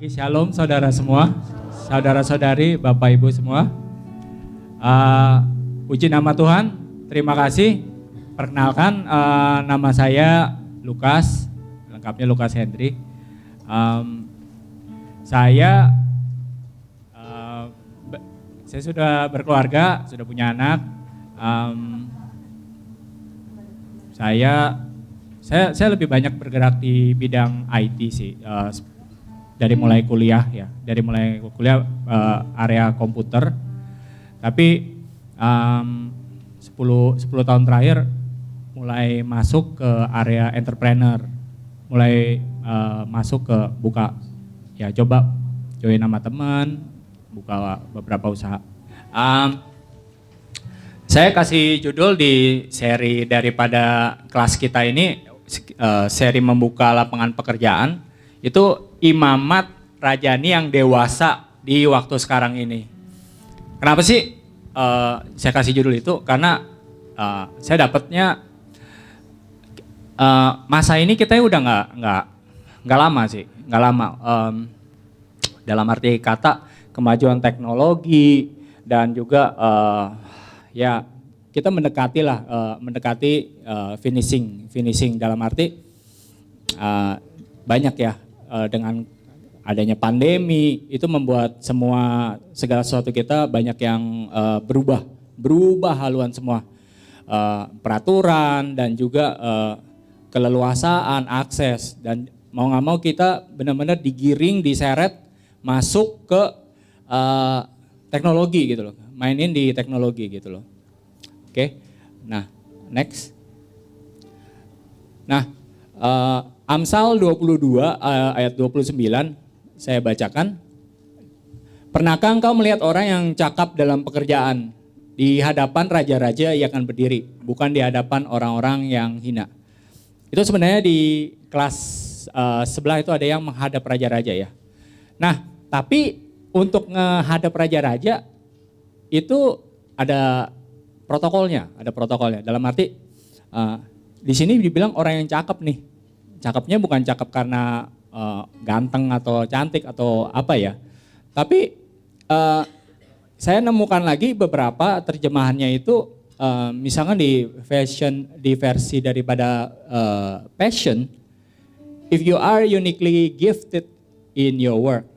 Shalom saudara semua, saudara-saudari, Bapak Ibu semua. Puji nama Tuhan, terima kasih. Perkenalkan, nama saya Lukas, lengkapnya Lukas Hendrik. Saya sudah berkeluarga, sudah punya anak. Saya lebih banyak bergerak di bidang IT sih. Dari mulai kuliah area komputer, tapi 10 tahun terakhir mulai masuk ke area entrepreneur, mulai masuk ke coba join nama teman, buka beberapa usaha. Saya kasih judul di seri daripada kelas kita ini, seri membuka lapangan pekerjaan, itu imamat rajani yang dewasa di waktu sekarang ini. Kenapa sih saya kasih judul itu? Karena saya dapatnya masa ini kita udah nggak lama sih, nggak lama. Dalam arti kata kemajuan teknologi dan juga kita mendekati finishing dalam arti banyak ya. Dengan adanya pandemi itu membuat segala sesuatu kita banyak yang berubah haluan semua, peraturan dan juga keleluasaan akses, dan mau nggak mau kita benar-benar digiring, diseret masuk ke teknologi gitu loh, mainin di teknologi gitu loh. Oke, nah next. Nah, Amsal 22 ayat 29 saya bacakan. Pernahkah engkau melihat orang yang cakap dalam pekerjaan? Di hadapan raja-raja ia akan berdiri, bukan di hadapan orang-orang yang hina. Itu sebenarnya di kelas sebelah itu ada yang menghadap raja-raja ya. Nah, tapi untuk menghadap raja-raja itu ada protokolnya. Dalam arti di sini dibilang orang yang cakep nih. Cakepnya bukan cakep karena ganteng atau cantik atau apa ya. Tapi saya nemukan lagi beberapa terjemahannya itu, misalkan di versi daripada passion, if you are uniquely gifted in your work.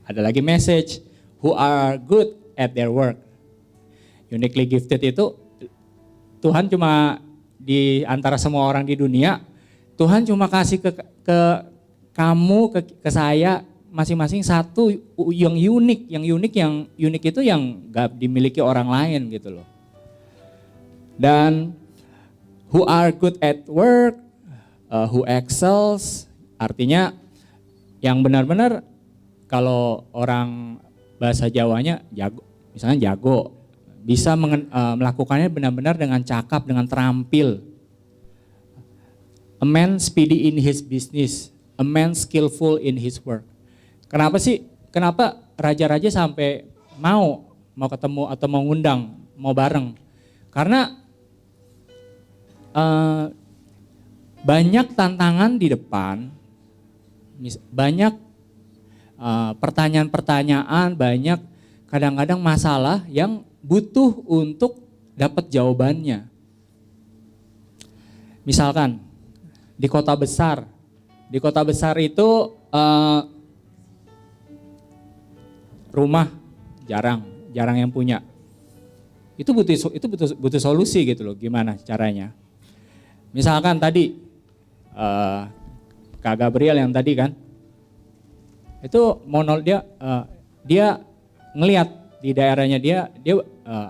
Ada lagi message, who are good at their work. Uniquely gifted itu Tuhan cuma di antara semua orang di dunia, Tuhan cuma kasih ke kamu, ke saya masing-masing satu yang unik. Yang unik itu yang gak dimiliki orang lain gitu loh. Dan who are good at work, who excels, artinya yang benar-benar kalau orang bahasa Jawanya jago, misalnya jago, bisa melakukannya benar-benar dengan cakap, dengan terampil. A man speedy in his business, a man skillful in his work. Kenapa raja-raja sampai mau ketemu atau mau ngundang, mau bareng? Karena banyak tantangan di depan, banyak pertanyaan-pertanyaan, banyak kadang-kadang masalah yang butuh untuk dapat jawabannya. Misalkan di kota besar itu rumah jarang yang punya. Itu butuh solusi gitu loh. Gimana caranya? Misalkan tadi Kak Gabriel yang tadi kan, itu dia ngelihat di daerahnya dia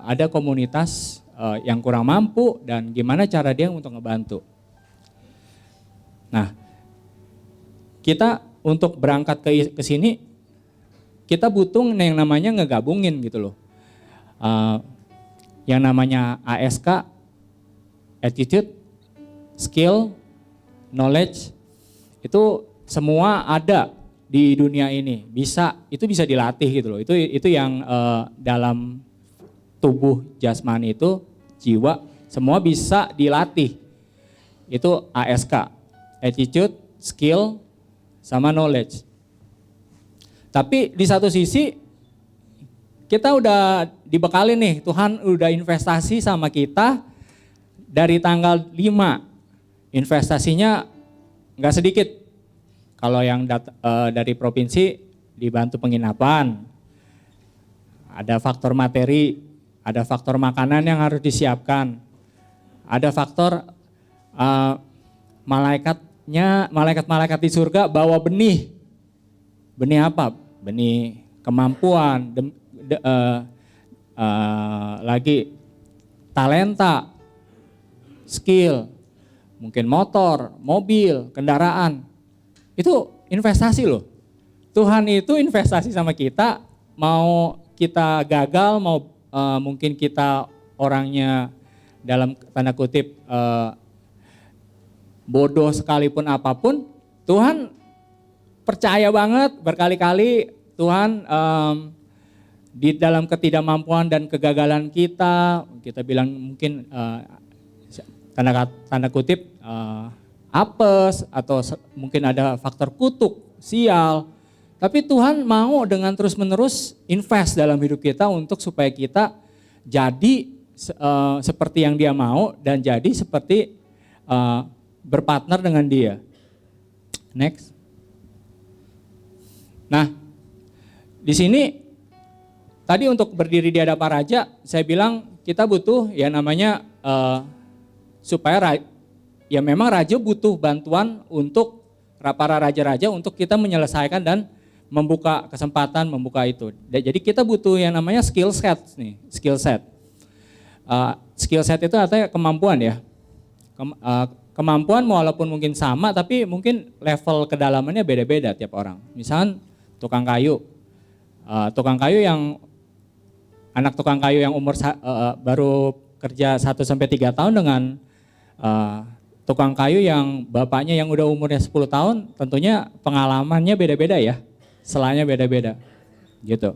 ada komunitas yang kurang mampu dan gimana cara dia untuk ngebantu. Nah, kita untuk berangkat ke sini, kita butuh yang namanya ngegabungin gitu loh. Yang namanya ASK, attitude, skill, knowledge, itu semua ada di dunia ini. Itu bisa dilatih gitu loh. Itu yang dalam tubuh jasmani itu, jiwa, semua bisa dilatih. Itu ASK. Attitude, skill, sama knowledge. Tapi di satu sisi kita udah dibekali nih, Tuhan udah investasi sama kita dari tanggal 5. Investasinya nggak sedikit. Kalau yang dari provinsi dibantu penginapan, ada faktor materi, ada faktor makanan yang harus disiapkan, ada faktor malaikat-malaikat di surga bawa benih. Benih apa? Benih kemampuan, lagi talenta, skill, mungkin motor, mobil, kendaraan. Itu investasi loh. Tuhan itu investasi sama kita, mau kita gagal, mau mungkin kita orangnya dalam tanda kutip bodoh sekalipun apapun, Tuhan percaya banget berkali-kali Tuhan di dalam ketidakmampuan dan kegagalan kita bilang mungkin tanda kutip apes atau mungkin ada faktor kutuk, sial. Tapi Tuhan mau dengan terus-menerus invest dalam hidup kita untuk supaya kita jadi seperti yang Dia mau dan jadi seperti berpartner dengan Dia. Next. Nah, di sini tadi untuk berdiri di hadapan raja, saya bilang kita butuh ya namanya supaya ya memang raja butuh bantuan untuk para raja-raja untuk kita menyelesaikan dan membuka kesempatan, membuka itu. Jadi kita butuh yang namanya skill set nih, skill set. Skill set itu artinya kemampuan ya. Kemampuan walaupun mungkin sama tapi mungkin level kedalamannya beda-beda tiap orang. Misalnya tukang kayu yang anak tukang kayu yang umur baru kerja 1-3 tahun dengan tukang kayu yang bapaknya yang udah umurnya 10 tahun, tentunya pengalamannya beda-beda ya, selanya beda-beda gitu.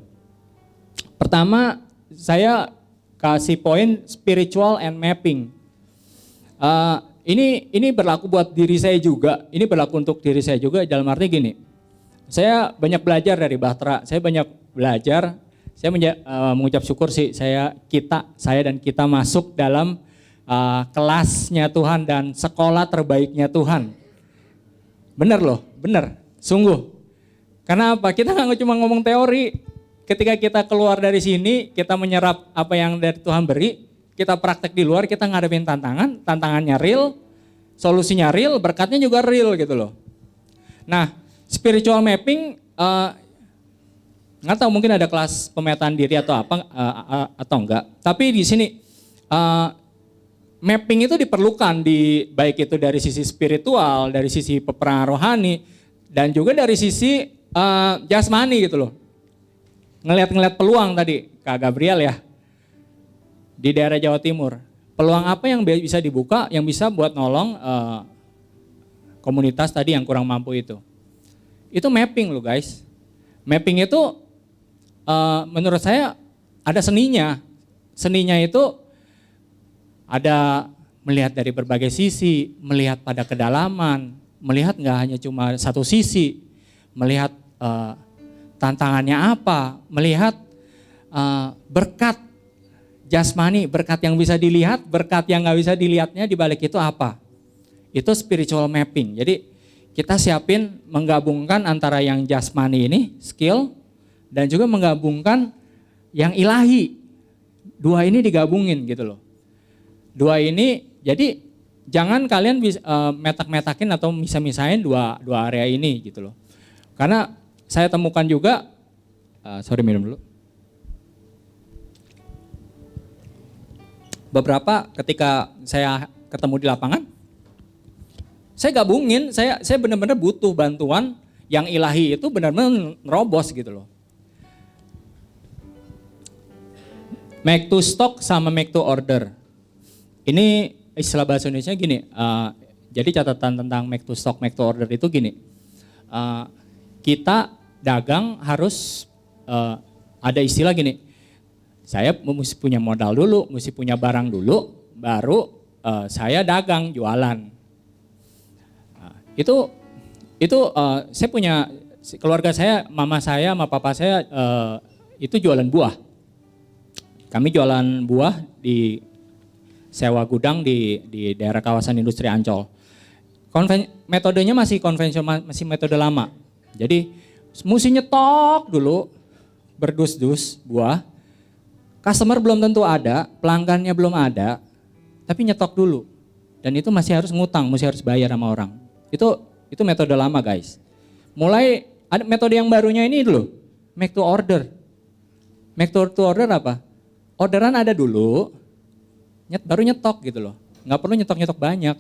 Pertama saya kasih poin spiritual and mapping. Ini berlaku buat diri saya juga, ini berlaku untuk diri saya juga dalam arti gini. Saya banyak belajar dari Bahtera, saya mengucap syukur sih saya dan kita masuk dalam kelasnya Tuhan dan sekolah terbaiknya Tuhan. Bener loh, bener, sungguh. Karena apa? Kita nggak cuma ngomong teori, ketika kita keluar dari sini, kita menyerap apa yang dari Tuhan beri, kita praktek di luar, kita ngadepin tantangannya real, solusinya real, berkatnya juga real gitu loh. Nah, spiritual mapping, nggak tahu mungkin ada kelas pemetaan diri atau apa atau enggak. Tapi di sini mapping itu diperlukan baik itu dari sisi spiritual, dari sisi peperangan rohani, dan juga dari sisi jasmani gitu loh. Ngeliat peluang tadi Kak Gabriel ya di daerah Jawa Timur. Peluang apa yang bisa dibuka, yang bisa buat nolong komunitas tadi yang kurang mampu itu. Itu mapping loh guys. Mapping itu menurut saya ada seninya. Seninya itu ada melihat dari berbagai sisi, melihat pada kedalaman, melihat nggak hanya cuma satu sisi, melihat tantangannya apa, melihat berkat jasmani, berkat yang bisa dilihat, berkat yang nggak bisa dilihatnya di balik itu apa. Itu spiritual mapping. Jadi kita siapin menggabungkan antara yang jasmani ini, skill, dan juga menggabungkan yang ilahi. Dua ini digabungin gitu loh. Dua ini, jadi jangan kalian metak-metakin atau misah-misahin dua area ini gitu loh. Karena saya temukan juga, minum dulu. Beberapa ketika saya ketemu di lapangan, saya gabungin, saya benar-benar butuh bantuan yang ilahi itu benar-benar nerobos gitu loh. Make to stock sama make to order. Ini istilah bahasa Indonesia gini, jadi catatan tentang make to stock, make to order itu gini. Kita dagang harus ada istilah gini, saya mesti punya modal dulu, mesti punya barang dulu, baru saya dagang, jualan. Itu saya punya keluarga saya, mama saya sama papa saya itu jualan buah. Kami jualan buah di sewa gudang di daerah kawasan industri Ancol. Metodenya masih konvensional, masih metode lama. Jadi mesti nyetok dulu, berdus-dus buah. Customer belum tentu ada, pelanggannya belum ada, tapi nyetok dulu. Dan itu masih harus ngutang, masih harus bayar sama orang. Itu metode lama guys. Mulai ada metode yang barunya ini dulu, make to order. Make to order apa? Orderan ada dulu, baru nyetok gitu loh. Nggak perlu nyetok-nyetok banyak.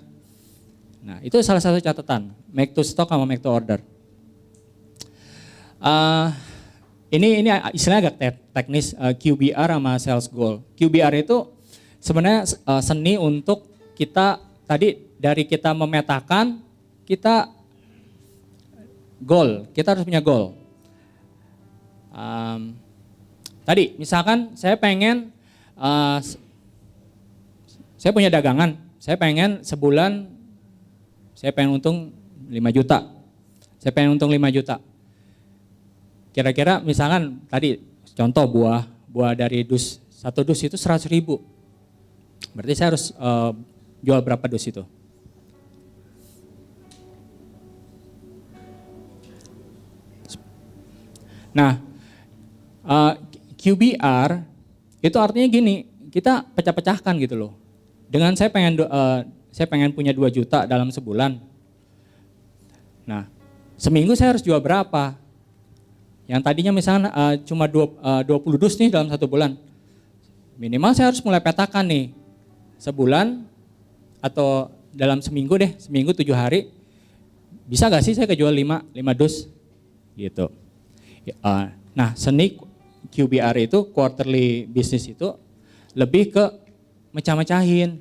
Nah itu salah satu catatan, make to stock sama make to order. Ini istilahnya agak teknis, QBR sama sales goal. QBR itu sebenarnya seni untuk kita, tadi dari kita memetakan, kita goal, kita harus punya goal. Tadi misalkan saya pengen, saya punya dagangan, saya pengen sebulan, saya pengen untung 5 juta. Saya pengen untung 5 juta. Kira-kira misalkan tadi contoh buah dari satu dus itu 100.000. Berarti saya harus jual berapa dus itu? Nah, QBR itu artinya gini, kita pecah-pecahkan gitu loh. Dengan saya pengen punya 2 juta dalam sebulan. Nah, seminggu saya harus jual berapa? Yang tadinya misalnya cuma 20 dus nih dalam 1 bulan. Minimal saya harus mulai petakan nih. Sebulan atau dalam seminggu deh, seminggu 7 hari. Bisa gak sih saya kejual 5 dus? Gitu. Nah, seni QBR itu, quarterly business itu lebih ke mecah-mecahin.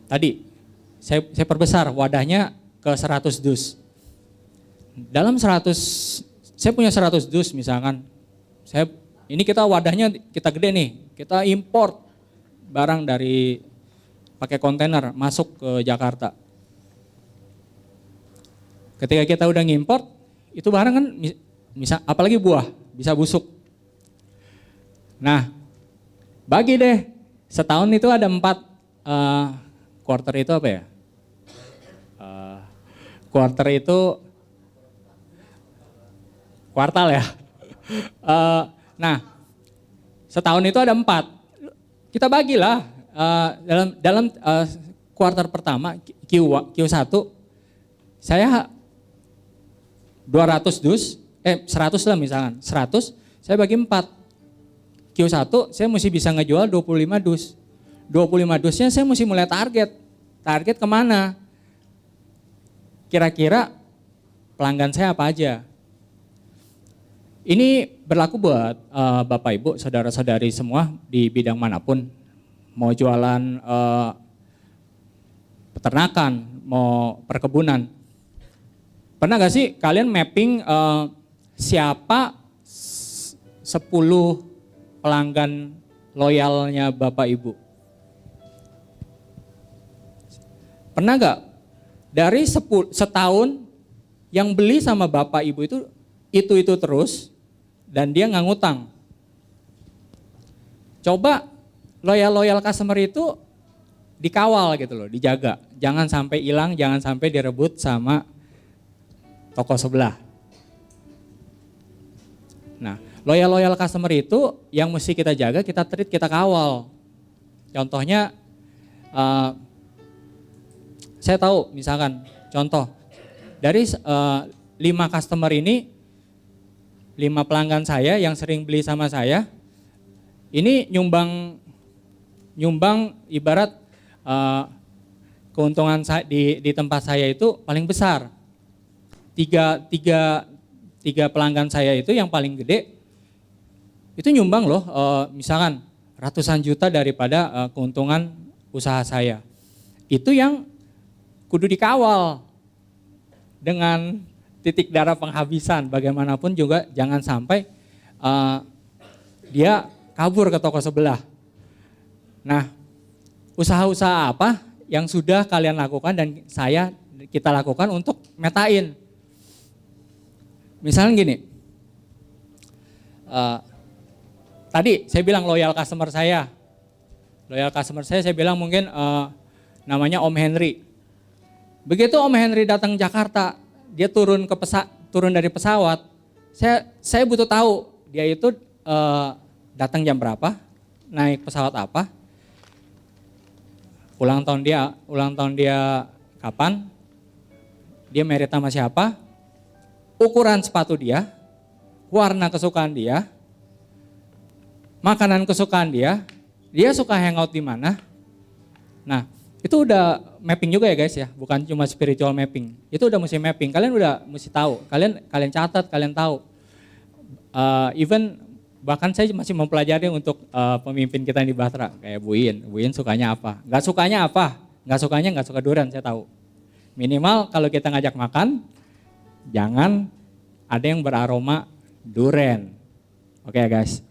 Tadi saya perbesar wadahnya ke 100 dus. Dalam 100, saya punya 100 dus misalkan. Ini kita wadahnya kita gede nih, kita import barang dari pakai kontainer masuk ke Jakarta. Ketika kita udah ngimport, itu barang kan apalagi buah, bisa busuk. Nah, bagi deh, setahun itu ada 4 quarter itu apa ya? Quarter itu kuartal ya. Nah, setahun itu ada 4. Kita bagilah dalam kuartal pertama Q1 saya 200 dus, 100 lah misalkan, 100 saya bagi 4. Q1 saya mesti bisa ngejual 25 dus. 25 dusnya saya mesti mulai target. Target kemana? Kira-kira pelanggan saya apa aja? Ini berlaku buat Bapak Ibu, saudara-saudari semua di bidang manapun. Mau jualan peternakan, mau perkebunan. Pernah gak sih kalian mapping siapa 10 pelanggan loyalnya Bapak Ibu? Pernah gak? Dari setahun yang beli sama Bapak Ibu itu terus dan dia nggak ngutang. Coba loyal customer itu dikawal gitu loh, dijaga. Jangan sampai hilang, jangan sampai direbut sama toko sebelah. Nah, loyal customer itu yang mesti kita jaga, kita treat, kita kawal. Contohnya, saya tahu misalkan, contoh, dari 5 customer ini, 5 pelanggan saya yang sering beli sama saya, ini nyumbang ibarat keuntungan di tempat saya itu paling besar. Tiga pelanggan saya itu yang paling gede, itu nyumbang loh, misalkan ratusan juta daripada keuntungan usaha saya. Itu yang kudu dikawal dengan titik darah penghabisan. Bagaimanapun juga jangan sampai dia kabur ke toko sebelah. Nah, usaha-usaha apa yang sudah kalian lakukan dan kita lakukan untuk metain? Misalnya gini, tadi saya bilang loyal customer saya bilang mungkin namanya Om Henry. Begitu Om Henry datang Jakarta, dia turun dari pesawat, saya butuh tahu dia itu datang jam berapa, naik pesawat apa, ulang tahun dia kapan, dia merit sama siapa, ukuran sepatu dia, warna kesukaan dia, makanan kesukaan dia suka hangout di mana. Nah, itu udah mapping juga ya guys ya, bukan cuma spiritual mapping. Itu udah mesti mapping, kalian udah mesti tahu, kalian catat, kalian tahu. Even bahkan saya masih mempelajari untuk pemimpin kita di Bahtera, kayak Bu Iin sukanya apa, nggak sukanya nggak suka durian, saya tahu. Minimal kalau kita ngajak makan, jangan ada yang beraroma durian. Oke guys.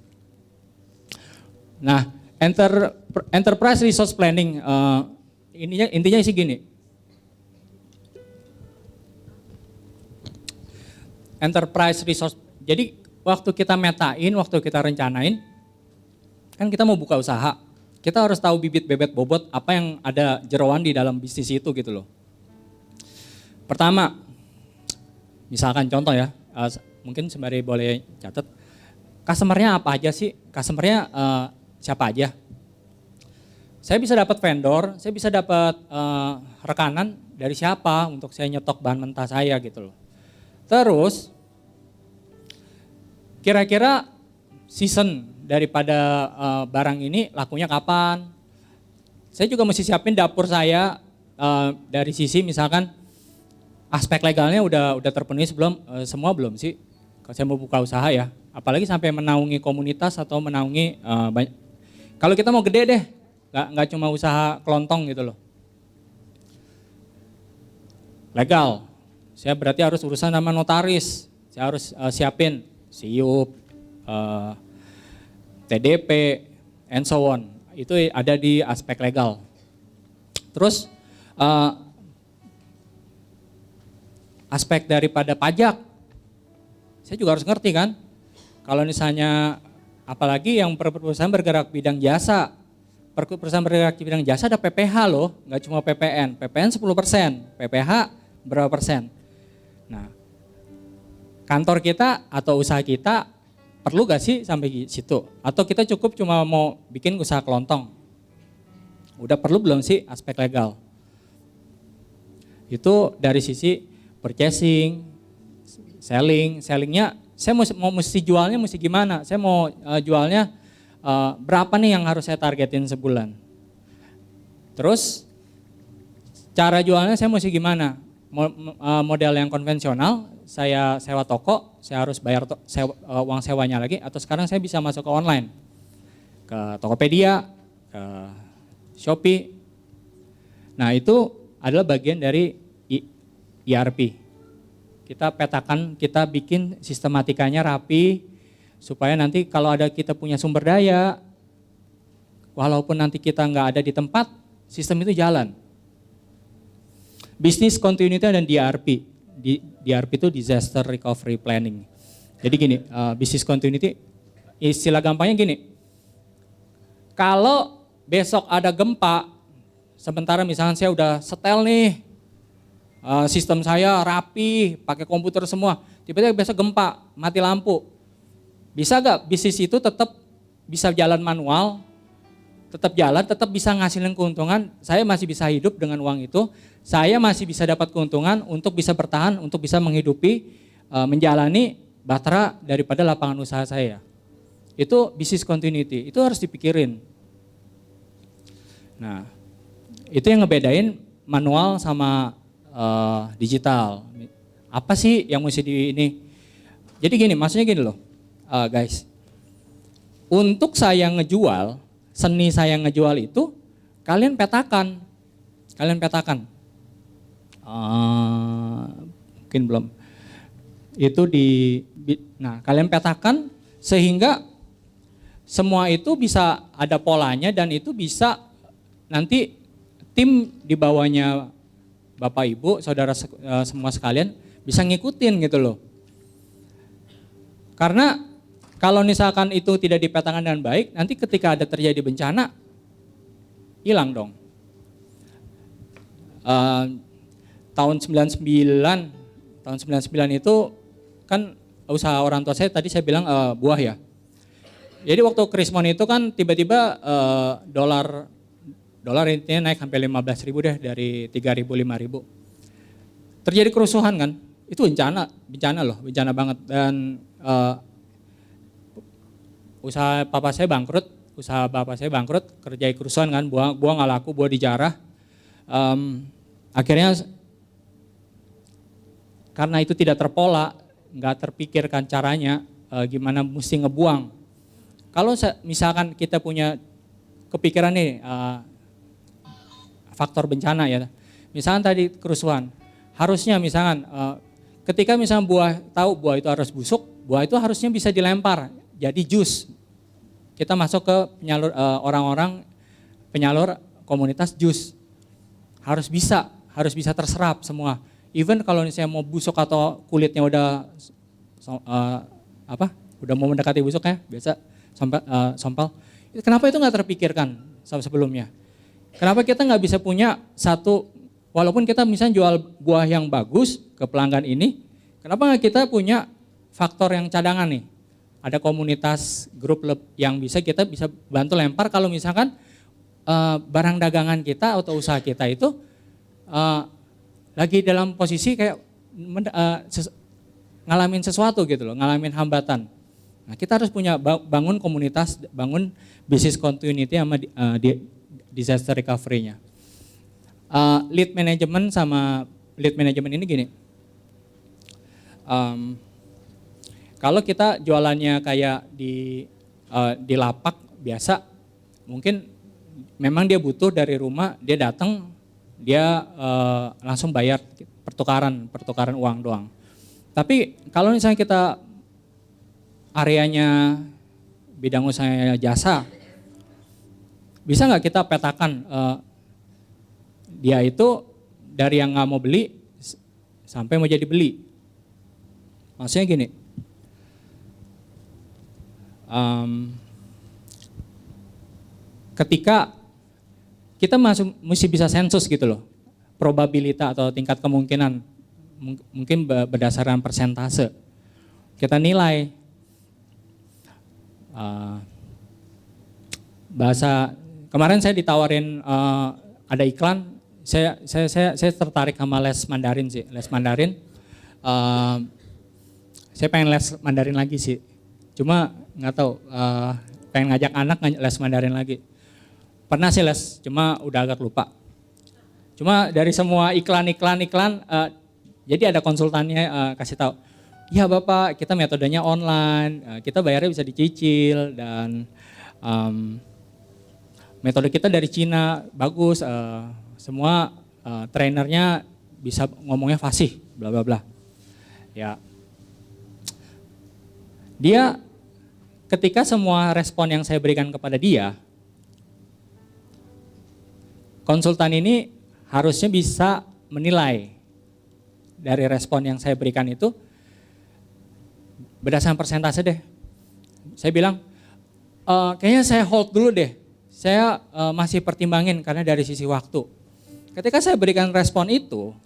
Nah, enterprise resource planning, intinya sih gini. Enterprise resource, jadi waktu kita metain, waktu kita rencanain, kan kita mau buka usaha, kita harus tahu bibit bebet bobot apa yang ada jeroan di dalam bisnis itu gitu loh. Pertama, misalkan contoh ya, mungkin sembari boleh catat, customernya apa aja sih, customernya siapa aja. Saya bisa dapat vendor, saya bisa dapat rekanan dari siapa untuk saya nyetok bahan mentah saya gitu loh. Terus, kira-kira season daripada barang ini lakunya kapan. Saya juga mesti siapin dapur saya dari sisi misalkan aspek legalnya udah terpenuhi semua belum sih? Kalau saya mau buka usaha ya, apalagi sampai menaungi komunitas atau menaungi banyak. Kalau kita mau gede deh, nggak cuma usaha kelontong gitu loh. Legal, saya berarti harus urusan sama notaris, saya harus siapin SIUP, TDP, and so on. Itu ada di aspek legal. Terus aspek daripada pajak, saya juga harus ngerti kan. Kalau misalnya, apalagi yang perusahaan bergerak bidang jasa, perusahaan bergerak di bidang jasa ada PPH loh, nggak cuma PPN 10%, PPH berapa persen. Nah, kantor kita atau usaha kita perlu gak sih sampai situ? Atau kita cukup cuma mau bikin usaha kelontong? Udah perlu belum sih aspek legal? Itu dari sisi purchasing, sellingnya, saya mesti jualnya mesti gimana? Saya mau jualnya berapa nih yang harus saya targetin sebulan? Terus cara jualnya saya mesti gimana? Model yang konvensional, saya sewa toko, saya harus bayar uang sewanya lagi, atau sekarang saya bisa masuk ke online, ke Tokopedia, ke Shopee. Nah itu adalah bagian dari ERP. Kita petakan, kita bikin sistematikanya rapi, supaya nanti kalau ada kita punya sumber daya, walaupun nanti kita nggak ada di tempat, sistem itu jalan. Business continuity dan DRP. DRP itu Disaster Recovery Planning. Jadi gini, business continuity, istilah gampangnya gini, kalau besok ada gempa, sementara misalnya saya udah setel nih, sistem saya rapi, pakai komputer semua, tiba-tiba besok gempa, mati lampu. Bisa gak bisnis itu tetap bisa jalan manual, tetap jalan, tetap bisa ngasilin keuntungan, saya masih bisa hidup dengan uang itu, saya masih bisa dapat keuntungan untuk bisa bertahan, untuk bisa menghidupi, menjalani Bahtera daripada lapangan usaha saya. Itu business continuity, itu harus dipikirin. Nah, itu yang ngebedain manual sama digital. Apa sih yang mesti di ini? Jadi gini, maksudnya gini loh, guys. Untuk saya ngejual, seni saya ngejual itu, kalian petakan. Mungkin belum. Itu nah kalian petakan sehingga semua itu bisa ada polanya dan itu bisa nanti tim di bawahnya Bapak Ibu, saudara semua sekalian bisa ngikutin gitu loh. Karena kalau misalkan itu tidak dipetakan dengan baik, nanti ketika ada terjadi bencana, hilang dong. Tahun 99 itu kan usaha orang tua saya, tadi saya bilang buah ya. Jadi waktu Krismon itu kan tiba-tiba dolar intinya naik sampai 15.000 deh, dari 3.000 5.000. Terjadi kerusuhan kan, itu bencana loh, bencana banget. Dan usaha bapak saya bangkrut, kerja kerusuhan kan, buah nggak laku, buah dijarah. Akhirnya karena itu tidak terpola, nggak terpikirkan caranya gimana mesti ngebuang. Kalau misalkan kita punya kepikiran nih faktor bencana ya, misalkan tadi kerusuhan, harusnya misalkan ketika misalkan tahu buah itu harus busuk, buah itu harusnya bisa dilempar jadi jus. Kita masuk ke penyalur orang-orang penyalur komunitas jus, harus bisa terserap semua. Even kalau misalnya mau busuk atau kulitnya udah udah mau mendekati busuk ya, biasa sompal. Kenapa itu nggak terpikirkan sebelumnya? Kenapa kita nggak bisa punya satu, walaupun kita misalnya jual buah yang bagus ke pelanggan ini, kenapa nggak kita punya faktor yang cadangan nih? Ada komunitas grup yang kita bisa bantu lempar kalau misalkan barang dagangan kita atau usaha kita itu lagi dalam posisi kayak ngalamin sesuatu gitu loh, ngalamin hambatan. Nah, kita harus punya bangun komunitas, bangun business continuity sama disaster recovery-nya. Lead management ini gini. Kalau kita jualannya kayak di lapak biasa, mungkin memang dia butuh dari rumah, dia datang, dia langsung bayar pertukaran uang doang. Tapi kalau misalnya kita areanya bidang usaha jasa, bisa nggak kita petakan dia itu dari yang nggak mau beli sampai mau jadi beli? Maksudnya gini, ketika kita mesti bisa sensus gitu loh, probabilitas atau tingkat kemungkinan, mungkin berdasarkan persentase. Kita nilai bahasa, kemarin saya ditawarin ada iklan, saya tertarik sama les Mandarin sih, les Mandarin. Saya pengen les Mandarin lagi sih, cuma nggak tahu, pengen ngajak anak les Mandarin lagi. Pernah sih les, cuma udah agak lupa. Cuma dari semua iklan, jadi ada konsultannya kasih tahu, ya Bapak, kita metodenya online, kita bayarnya bisa dicicil, dan metode kita dari Cina, bagus, semua trainernya bisa ngomongnya fasih, bla bla bla. Ya, dia ketika semua respon yang saya berikan kepada dia, konsultan ini harusnya bisa menilai dari respon yang saya berikan itu berdasarkan persentase deh. Saya bilang, kayaknya saya hold dulu deh, saya masih pertimbangin karena dari sisi waktu. Ketika saya berikan respon itu,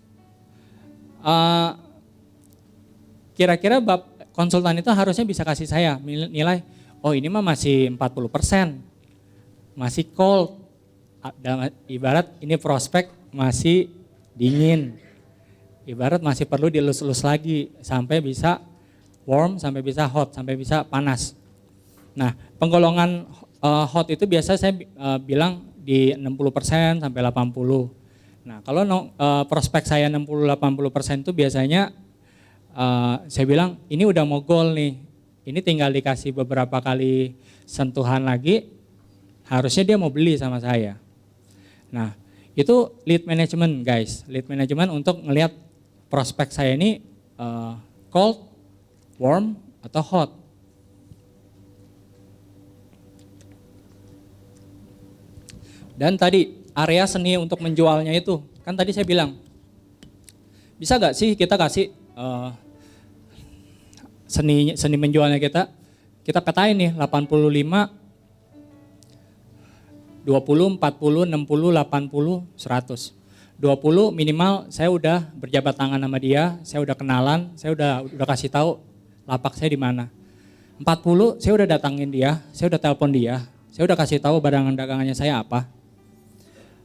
kira-kira konsultan itu harusnya bisa kasih saya nilai, oh ini mah masih 40%, masih cold. Ibarat ini prospek masih dingin, ibarat masih perlu dilus-lus lagi sampai bisa warm, sampai bisa hot, sampai bisa panas. Nah, penggolongan hot itu biasa saya bilang di 60% sampai 80%. Nah, kalau prospek saya 60-80% itu biasanya saya bilang ini udah mau goal nih, ini tinggal dikasih beberapa kali sentuhan lagi, harusnya dia mau beli sama saya. Nah, itu lead management guys, lead management untuk ngelihat prospek saya ini cold, warm, atau hot. Dan tadi area seni untuk menjualnya itu, kan tadi saya bilang, bisa gak sih kita kasih seni menjualnya kita petain nih 85, 20, 40, 60, 80, 100. 20 minimal saya udah berjabat tangan sama dia, saya udah kenalan, saya udah kasih tahu lapak saya di mana. 40 saya udah datangin dia, saya udah telepon dia, saya udah kasih tahu barang dagangannya saya apa.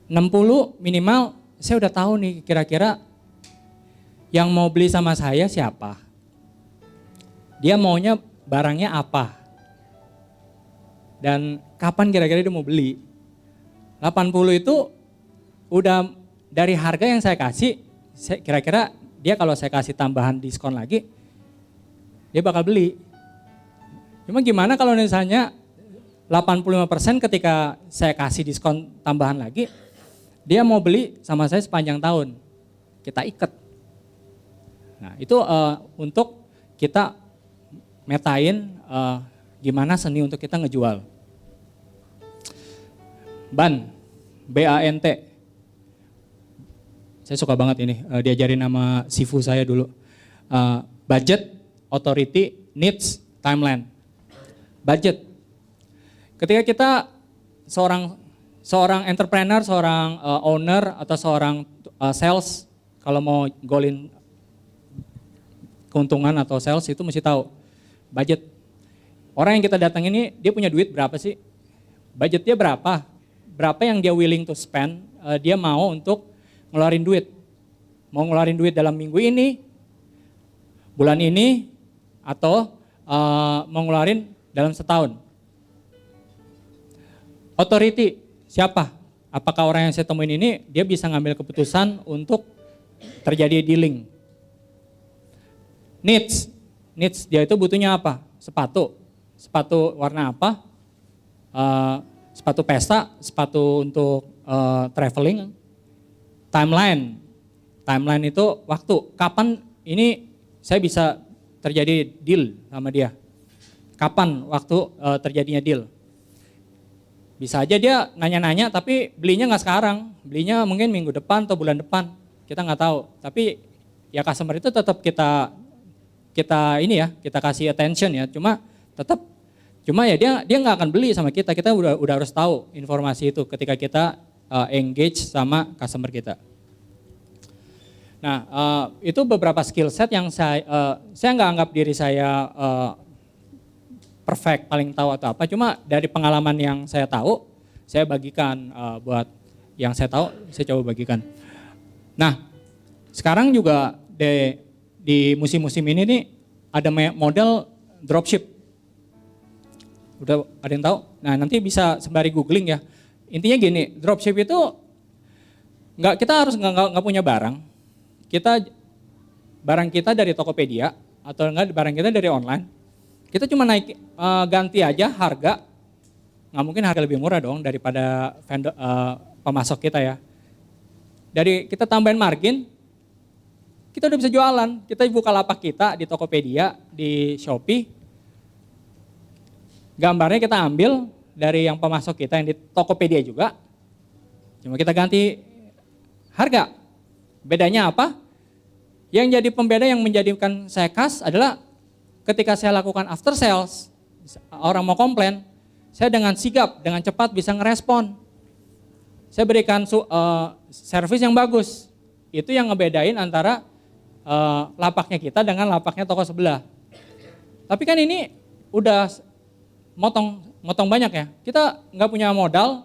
60 minimal saya udah tahu nih kira-kira yang mau beli sama saya siapa. Dia maunya barangnya apa. Dan kapan kira-kira dia mau beli. 80 itu udah dari harga yang saya kasih, kira-kira dia kalau saya kasih tambahan diskon lagi, dia bakal beli. Cuma gimana kalau misalnya 85% ketika saya kasih diskon tambahan lagi, dia mau beli sama saya sepanjang tahun, kita ikat. Nah itu untuk kita metain gimana seni untuk kita ngejual. BANT, B-A-N-T. Saya suka banget ini, diajarin sama sifu saya dulu. Budget, authority, needs, timeline. Budget. Ketika kita seorang entrepreneur, seorang owner atau seorang sales, kalau mau golin keuntungan atau sales itu mesti tahu budget. Orang yang kita datang ini dia punya duit berapa sih? Budgetnya berapa? Berapa yang dia willing to spend, dia mau untuk ngeluarin duit. Mau ngeluarin duit dalam minggu ini, bulan ini, atau mau ngeluarin dalam setahun. Authority, siapa? Apakah orang yang saya temuin ini, dia bisa ngambil keputusan untuk terjadi dealing. Needs dia itu butuhnya apa? Sepatu warna apa? Sepatu pesta, sepatu untuk traveling. Timeline itu waktu. Kapan ini saya bisa terjadi deal sama dia? Kapan waktu terjadinya deal? Bisa aja dia nanya-nanya tapi belinya nggak sekarang. Belinya mungkin minggu depan atau bulan depan. Kita nggak tahu. Tapi ya customer itu tetap kita kasih attention ya. Cuma ya dia nggak akan beli sama kita udah harus tahu informasi itu ketika kita engage sama customer kita. Nah itu beberapa skill set yang saya nggak anggap diri saya perfect paling tahu atau apa, cuma dari pengalaman yang saya tahu saya bagikan buat yang saya tahu saya coba bagikan. Nah sekarang juga di musim-musim ini nih ada model dropship. Udah ada yang tahu? Nah nanti bisa sembari googling ya. Intinya gini, dropship itu kita harus nggak punya barang. Barang kita dari Tokopedia atau enggak barang kita dari online. Kita cuma ganti aja harga. Nggak mungkin harga lebih murah dong daripada vendor pemasok kita ya. Dari kita tambahin margin, kita udah bisa jualan. Kita buka lapak kita di Tokopedia, di Shopee. Gambarnya kita ambil dari yang pemasok kita yang di Tokopedia juga. Cuma kita ganti harga. Bedanya apa? Yang jadi pembeda yang menjadikan saya khas adalah ketika saya lakukan after sales, orang mau komplain, saya dengan sigap, dengan cepat bisa ngerespon. Saya berikan servis yang bagus. Itu yang ngebedain antara lapaknya kita dengan lapaknya toko sebelah. Tapi kan ini udah motong banyak ya. Kita nggak punya modal.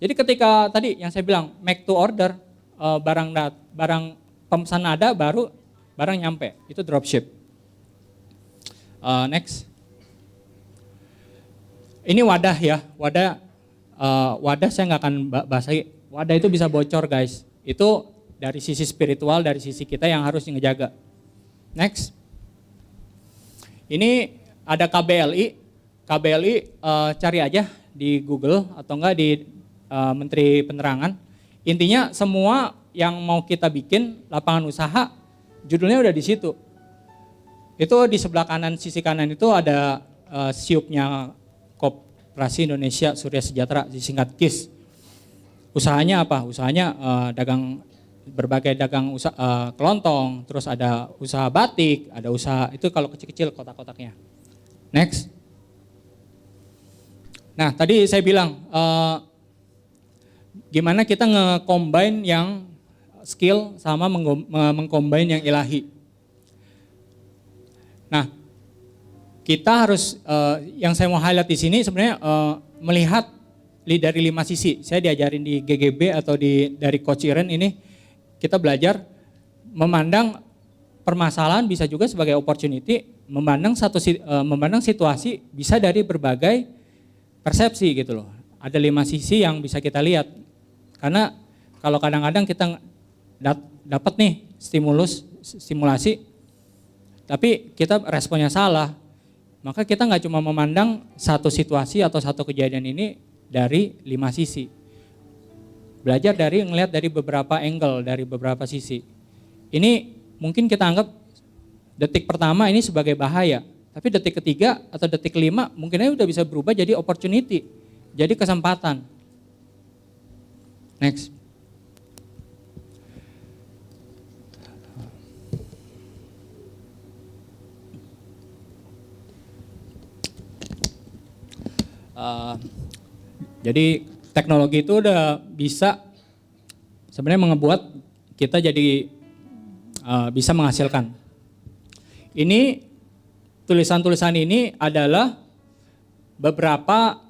Jadi ketika tadi yang saya bilang make to order, barang pemesan ada baru barang nyampe. Itu dropship. Next. Ini wadah ya. Wadah saya nggak akan bahas lagi. Wadah itu bisa bocor guys. Itu dari sisi spiritual, dari sisi kita yang harus ngejaga. Next. Ini ada KBLI. Cari aja di Google atau enggak di Menteri Penerangan. Intinya semua yang mau kita bikin lapangan usaha, judulnya udah di situ. Itu di sebelah kanan, sisi kanan itu ada siupnya Koperasi Indonesia Surya Sejahtera, disingkat KIS. Usahanya apa? Usahanya dagang berbagai dagang usaha kelontong, terus ada usaha batik, ada usaha itu kalau kecil-kecil kotak-kotaknya. Next. Nah tadi saya bilang gimana kita nge-combine yang skill sama meng-combine yang ilahi. Nah kita harus yang saya mau highlight di sini sebenarnya melihat dari 5 sisi. Saya diajarin di GGB atau dari Coach Iren ini kita belajar memandang permasalahan bisa juga sebagai opportunity, memandang situasi bisa dari berbagai persepsi gitu loh. Ada 5 sisi yang bisa kita lihat. Karena kalau kadang-kadang kita dapat nih stimulasi, tapi kita responnya salah, maka kita nggak cuma memandang satu situasi atau satu kejadian ini dari 5 sisi. Belajar ngelihat dari beberapa angle, dari beberapa sisi. Ini mungkin kita anggap detik pertama ini sebagai bahaya, tapi detik ketiga atau detik kelima mungkin aja udah bisa berubah jadi opportunity, jadi kesempatan. Next. Jadi teknologi itu udah bisa sebenarnya membuat kita jadi bisa menghasilkan. Ini tulisan-tulisan ini adalah beberapa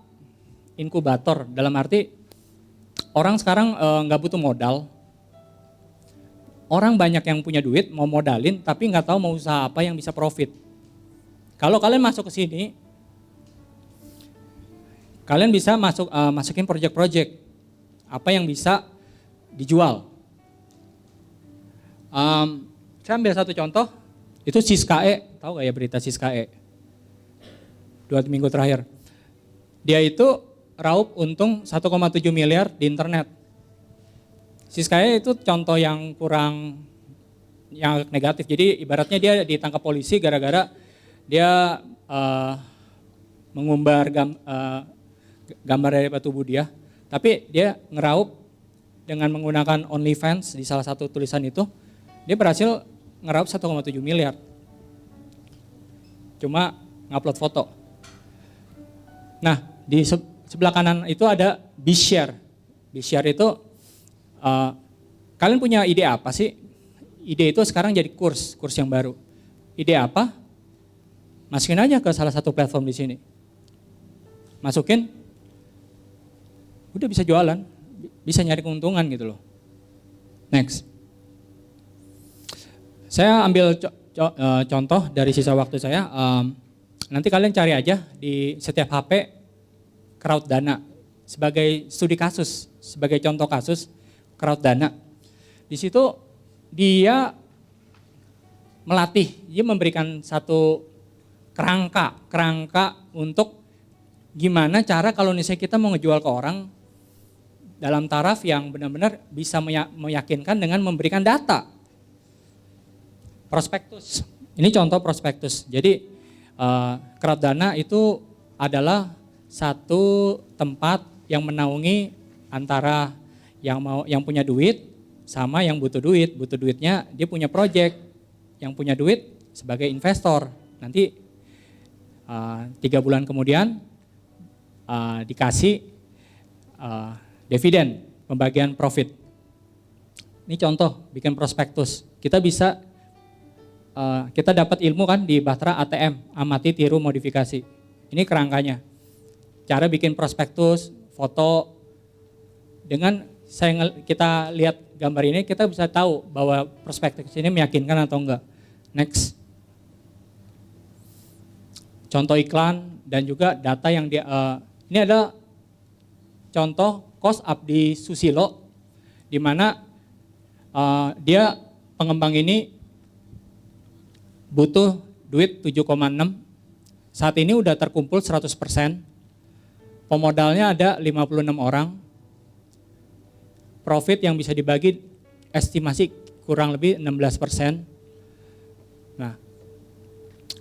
inkubator, dalam arti orang sekarang nggak butuh modal. Orang banyak yang punya duit mau modalin tapi nggak tahu mau usaha apa yang bisa profit. Kalau kalian masuk ke sini, kalian bisa masukin project-project apa yang bisa dijual. Saya ambil satu contoh, itu Siskae, tahu gak ya berita Siskae? 2 minggu terakhir. Dia itu raup untung 1,7 miliar di internet. Siskae itu contoh yang kurang yang negatif. Jadi ibaratnya dia ditangkap polisi gara-gara dia mengumbar gambar dari tubuh dia, tapi dia ngeraup dengan menggunakan OnlyFans di salah satu tulisan itu, dia berhasil ngeraup 1,7 miliar. Cuma ngupload foto. Nah, di sebelah kanan itu ada BeShare. BeShare itu, kalian punya ide apa sih? Ide itu sekarang jadi kurs yang baru. Ide apa? Masukin aja ke salah satu platform di sini. Masukin, udah bisa jualan, bisa nyari keuntungan gitu loh. Next. Saya ambil contoh dari sisa waktu saya. Nanti kalian cari aja di setiap HP crowd dana sebagai studi kasus, sebagai contoh kasus crowd dana. Di situ dia melatih, dia memberikan satu kerangka untuk gimana cara kalau misalnya kita mau ngejual ke orang dalam taraf yang benar-benar bisa meyakinkan dengan memberikan data. Prospektus, ini contoh prospektus. Jadi crowd dana itu adalah satu tempat yang menaungi antara yang punya duit sama yang butuh duit. Butuh duitnya dia punya project, yang punya duit sebagai investor. Nanti 3 bulan kemudian dikasih dividen, pembagian profit. Ini contoh bikin prospektus. Kita dapat ilmu kan di Bahtera ATM, amati, tiru, modifikasi. Ini kerangkanya. Cara bikin prospektus, foto. Dengan kita lihat gambar ini, kita bisa tahu bahwa prospektus ini meyakinkan atau enggak. Next. Contoh iklan dan juga data yang ini ada contoh Cost Abdi Susilo, di mana dia pengembang ini butuh duit 7,6. Saat ini udah terkumpul 100%. Pemodalnya ada 56 orang. Profit yang bisa dibagi estimasi kurang lebih 16%. Nah,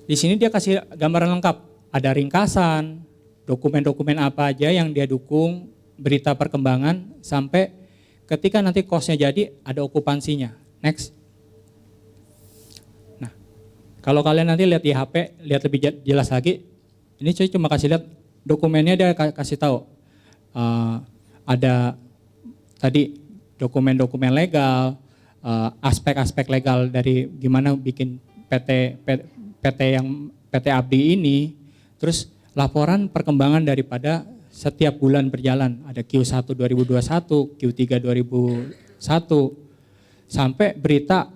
di sini dia kasih gambaran lengkap. Ada ringkasan, dokumen-dokumen apa aja yang dia dukung, berita perkembangan, sampai ketika nanti cost-nya jadi ada okupansinya. Next. Nah, kalau kalian nanti lihat di HP, lihat lebih jelas lagi, ini saya cuma kasih lihat dokumennya, dia kasih tahu. Ada tadi dokumen-dokumen legal, aspek-aspek legal dari gimana bikin PT Abdi ini, terus laporan perkembangan daripada setiap bulan berjalan, ada Q1 2021, Q3 2001, sampai berita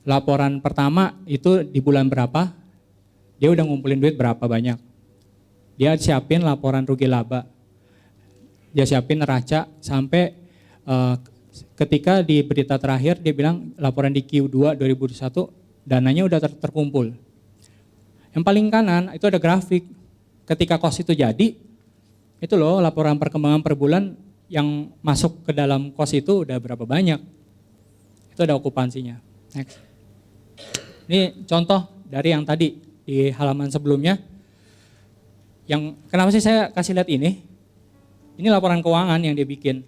laporan pertama itu di bulan berapa, dia udah ngumpulin duit berapa banyak. Dia siapin laporan rugi laba, dia siapin neraca, sampai ketika di berita terakhir dia bilang laporan di Q2 2021 dananya udah terkumpul. Yang paling kanan itu ada grafik. Ketika cost itu jadi, itu loh laporan perkembangan per bulan yang masuk ke dalam cost itu udah berapa banyak. Itu ada okupansinya. Next. Ini contoh dari yang tadi di halaman sebelumnya. Yang kenapa sih saya kasih lihat ini? Ini laporan keuangan yang dia bikin.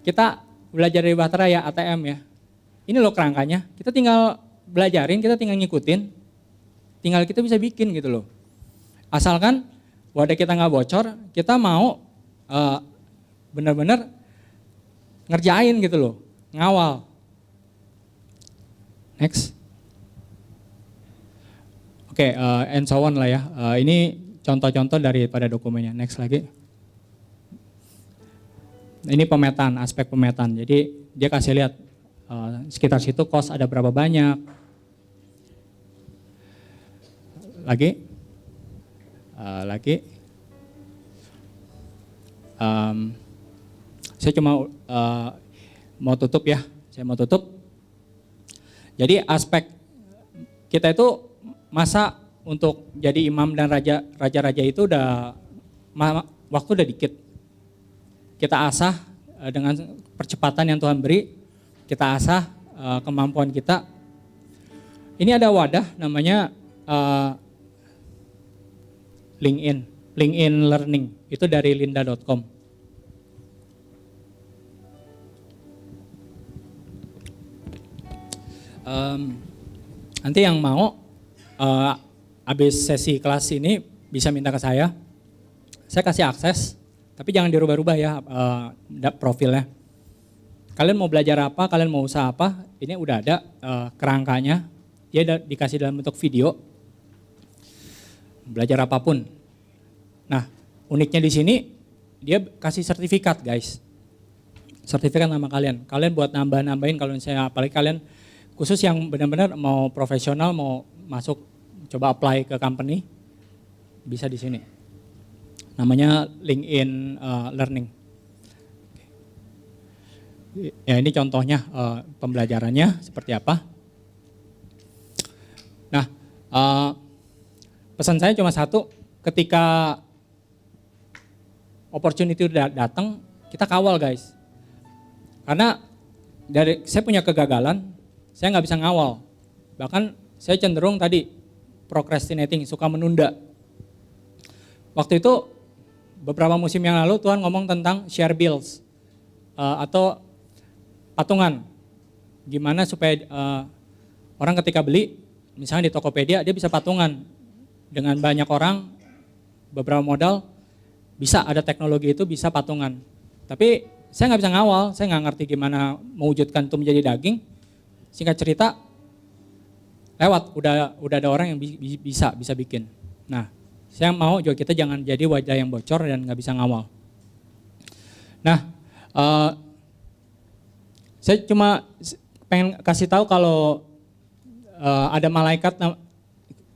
Kita belajar dari Bahtera ya, ATM ya. Ini loh kerangkanya, kita tinggal belajarin, kita tinggal ngikutin, tinggal kita bisa bikin gitu loh. Asalkan wadah kita nggak bocor, kita mau benar-benar ngerjain gitu loh, ngawal. Next. Oke, and so on lah ya. Ini contoh-contoh daripada dokumennya. Next lagi. Ini pemetaan, aspek pemetaan. Jadi dia kasih lihat sekitar situ cost ada berapa banyak. Lagi. Saya cuma mau tutup ya. Saya mau tutup. Jadi aspek kita itu masa untuk jadi imam dan raja-raja itu udah waktu udah dikit. Kita asah dengan percepatan yang Tuhan beri, kita asah kemampuan kita. Ini ada wadah namanya LinkedIn Learning, itu dari lynda.com. Nanti yang mau habis sesi kelas ini bisa minta ke saya kasih akses. Tapi jangan dirubah-rubah ya profilnya. Kalian mau belajar apa, kalian mau usaha apa, ini udah ada kerangkanya. Dia dikasih dalam bentuk video. Belajar apapun. Nah, uniknya di sini dia kasih sertifikat, guys. Sertifikat nama kalian. Kalian buat nambah-nambahin kalau misalnya apalagi kalian khusus yang benar-benar mau profesional, mau masuk coba apply ke company, bisa di sini. Namanya LinkedIn Learning. Ya ini contohnya pembelajarannya seperti apa. Nah, pesan saya cuma satu, ketika opportunity udah datang, kita kawal guys. Karena saya punya kegagalan, saya nggak bisa ngawal. Bahkan saya cenderung tadi procrastinating, suka menunda. Waktu itu beberapa musim yang lalu Tuhan ngomong tentang share bills atau patungan. Gimana supaya orang ketika beli, misalnya di Tokopedia dia bisa patungan dengan banyak orang, beberapa modal, bisa ada teknologi itu bisa patungan. Tapi saya nggak bisa ngawal, saya nggak ngerti gimana mewujudkan itu menjadi daging. Singkat cerita, lewat udah ada orang yang bisa bikin. Nah, saya mau juga kita jangan jadi wajah yang bocor dan nggak bisa ngawal. Nah, saya cuma pengen kasih tahu kalau ada malaikat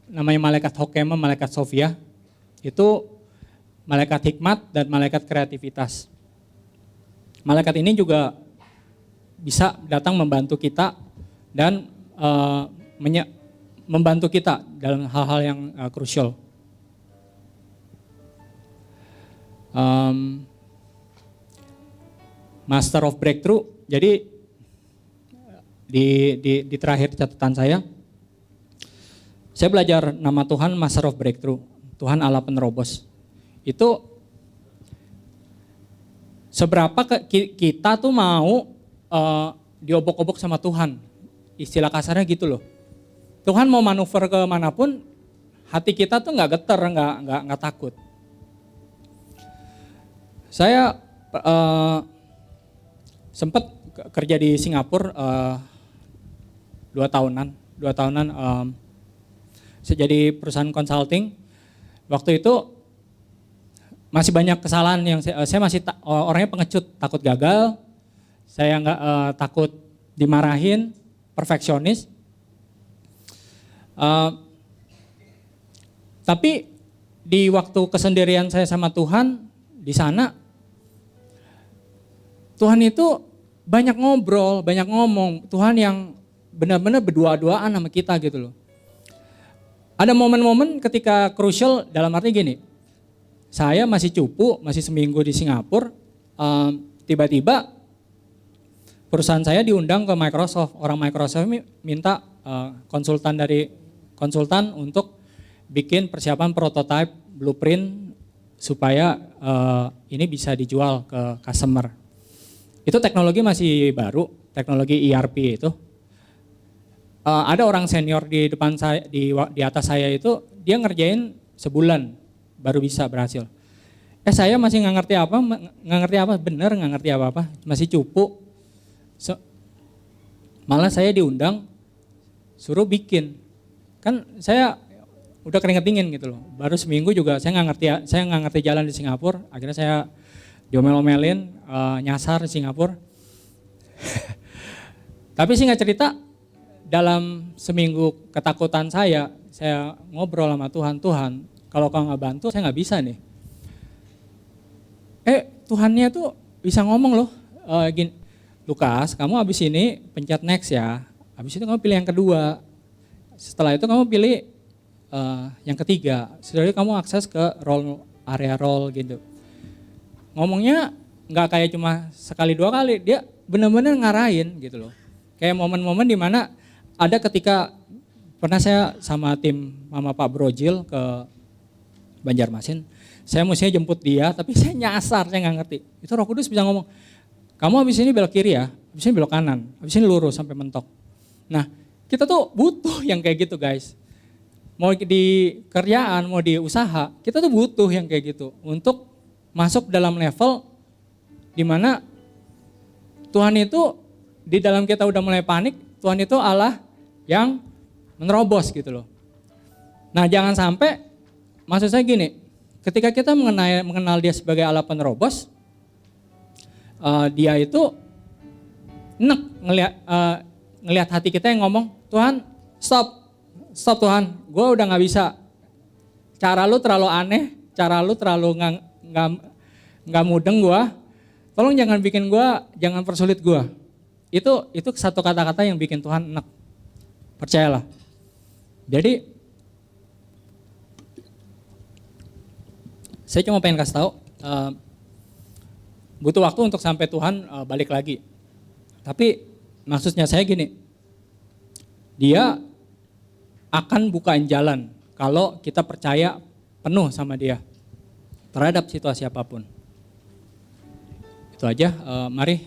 namanya malaikat Hokema, malaikat Sofia, itu malaikat hikmat dan malaikat kreativitas. Malaikat ini juga bisa datang membantu kita dan membantu kita dalam hal-hal yang krusial. Master of Breakthrough, jadi di terakhir catatan saya belajar nama Tuhan Master of Breakthrough, Tuhan Allah penerobos. Itu seberapa kita tuh mau diobok-obok sama Tuhan. Istilah kasarnya gitu loh. Tuhan mau manuver ke manapun, hati kita tuh nggak geter, nggak takut. Saya sempat kerja di Singapura 2 tahunan. Saya jadi perusahaan consulting. Waktu itu masih banyak kesalahan yang saya masih orangnya pengecut, takut gagal, saya nggak takut dimarahin, perfeksionis. Tapi di waktu kesendirian saya sama Tuhan di sana, Tuhan itu banyak ngobrol, banyak ngomong. Tuhan yang benar-benar berdua-duaan sama kita gitu loh. Ada momen-momen ketika krusial dalam arti gini, saya masih cupu, masih seminggu di Singapura, tiba-tiba perusahaan saya diundang ke Microsoft. Orang Microsoft minta konsultan untuk bikin persiapan prototype, blueprint supaya ini bisa dijual ke customer. Itu teknologi masih baru, teknologi ERP itu. Ada orang senior di depan saya, di atas saya itu, dia ngerjain sebulan baru bisa berhasil. Saya masih nggak ngerti apa, bener nggak ngerti apa-apa, masih cupu. Malah saya diundang, suruh bikin. Kan saya udah keringet dingin gitu loh. Baru seminggu juga saya nggak ngerti jalan di Singapura. Akhirnya saya diomel-omelin, nyasar di Singapura. Tapi singkat cerita, dalam seminggu ketakutan saya ngobrol sama Tuhan, kalau kau nggak bantu saya nggak bisa nih. Tuhannya tuh bisa ngomong loh, gini, Lukas, kamu abis ini pencet next ya, abis itu kamu pilih yang kedua, setelah itu kamu pilih yang ketiga, setelah itu kamu akses ke area role gitu. Ngomongnya nggak kayak cuma sekali 2 kali, dia benar-benar ngarahin gitu loh. Kayak momen-momen dimana ada ketika pernah saya sama tim Mama Pak Brojil ke Banjarmasin, saya mestinya jemput dia, tapi saya nyasar, saya nggak ngerti. Itu Roh Kudus bisa ngomong, kamu habis ini belok kiri ya, habis ini belok kanan, habis ini lurus sampai mentok. Nah, kita tuh butuh yang kayak gitu guys. Mau di kerjaan, mau di usaha, kita tuh butuh yang kayak gitu untuk masuk dalam level dimana Tuhan itu di dalam kita udah mulai panik, Tuhan itu Allah yang menerobos gitu loh. Nah, jangan sampai, maksud saya gini, ketika kita mengenal dia sebagai Allah penerobos, dia itu ngelihat hati kita yang ngomong, Tuhan stop Tuhan, gue udah gak bisa, cara lu terlalu aneh, cara lu terlalu gak mudeng gue, tolong jangan bikin gue, jangan persulit gue. Itu satu kata-kata yang bikin Tuhan enak, percayalah. Jadi saya cuma pengen kasih tahu, butuh waktu untuk sampai Tuhan balik lagi. Tapi maksudnya saya gini, dia akan bukain jalan kalau kita percaya penuh sama dia terhadap situasi apapun. Itu aja, mari.